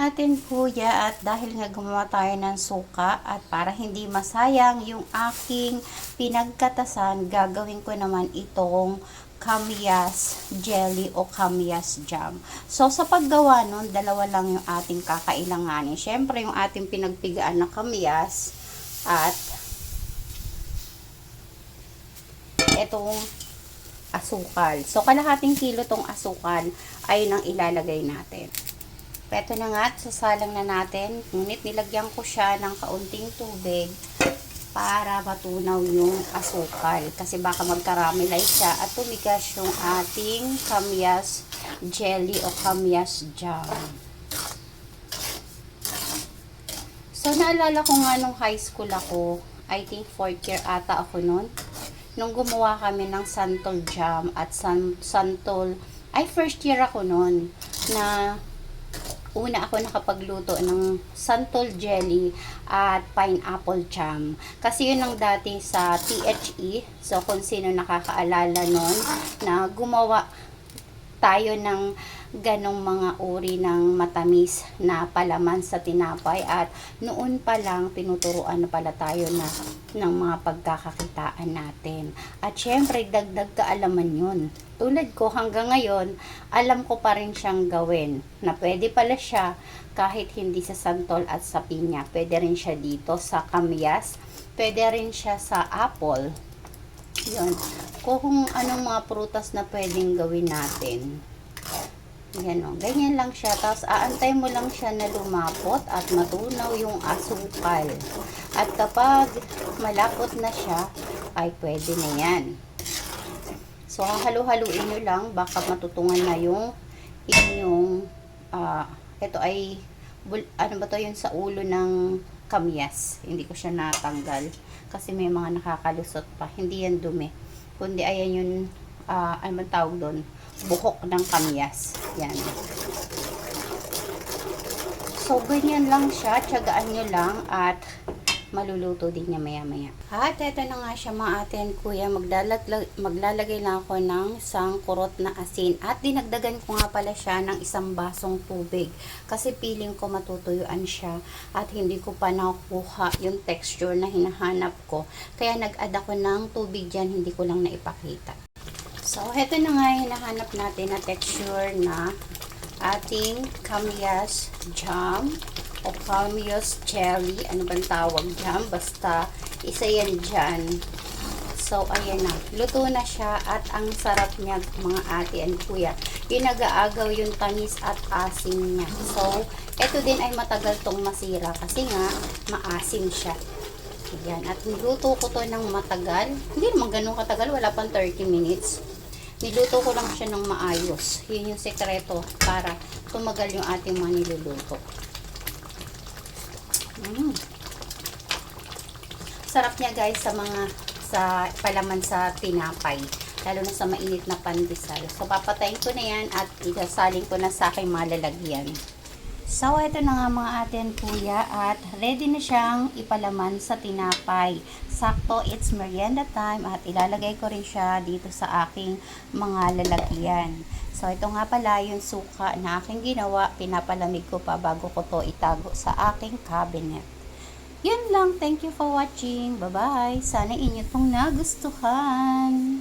atin kuya at dahil nga gumawa tayo ng suka at para hindi masayang yung aking pinagkatasan, gagawin ko naman itong kamyas jelly o kamyas jam. So sa paggawa nun, dalawa lang yung ating kakailanganin. Syempre yung ating pinagpigaan na kamyas at itong asukal. So kalahating kilo tong asukal ay nang ilalagay natin. Ito na nga, sasalang na natin. Ngunit nilagyan ko siya ng kaunting tubig para matunaw yung asukal. Kasi baka mag-caramelize siya at tumigas yung ating kamyas jelly o kamyas jam. So, naalala ko nga nung high school ako, I think 4th year ata ako nun, nung gumawa kami ng santol jam at santol, first year ako nun, na una ako nakapagluto ng santol jelly at pineapple jam. Kasi yun ang dati sa THE. So, kung sino nakakaalala nun, na gumawa tayo ng ganong mga uri ng matamis na palaman sa tinapay at noon pa lang tinuturuan na pala tayo na ng mga pagkakakitaan natin. At syempre dagdag kaalaman yun. Tulad ko hanggang ngayon, alam ko pa rin siyang gawin na pwede pala siya kahit hindi sa santol at sa pinya. Pwede rin siya dito sa kamyas, pwede rin siya sa apple. Yun. Kung anong mga prutas na pwedeng gawin natin. Yan o. Ganyan lang siya. Tapos aantay mo lang siya na lumapot at matunaw yung asukal. At kapag malapot na siya, ay pwede na yan. So, halu-haluin nyo lang. Baka matutungan na yung inyong, ito ay, ano ba to yun sa ulo ng kamyas. Hindi ko siya natanggal. Kasi may mga nakakalusot pa. Hindi yan dumi. Kundi ayan yung, ano man tawag doon? Buhok ng kamyas. Yan. So, ganyan lang siya. Tiyagaan nyo lang at maluluto din niya maya-maya. At eto na nga siya mga atin kuya. Maglalagay lang ako ng isang kurot na asin. At dinagdagan ko nga pala siya ng isang basong tubig. Kasi feeling ko matutuyuan siya. At hindi ko pa nakuha yung texture na hinahanap ko. Kaya nag-add ako ng tubig dyan. Hindi ko lang naipakita. So, eto na nga hinahanap natin na texture na ating kamyas jam o kamyas jelly. Ano bang tawag dyan? Basta, isa yan dyan. So, ayan na. Luto na siya at ang sarap niya mga ate and kuya. Yung nag-aagaw yung tamis at asim niya. So, eto din ay matagal tong masira kasi nga maasim siya. Ayan. At niluto ko to ng matagal. Hindi naman ganun katagal. Wala pang 30 minutes. Niluto ko lang siya ng maayos. Yun yung sekreto para tumagal yung ating mga niluluto. Sarap niya guys sa palaman sa tinapay. Lalo na sa mainit na pandesal. So, papatayin ko na yan at isasalin ko na sa aking malalagyan. So, ito na nga mga ate and kuya at ready na siyang ipalaman sa tinapay. Sakto, it's merienda time at ilalagay ko rin siya dito sa aking mga lalagyan. So, ito nga pala yung suka na aking ginawa. Pinapalamig ko pa bago ko to itago sa aking cabinet. Yun lang. Thank you for watching. Bye-bye. Sana inyo itong nagustuhan.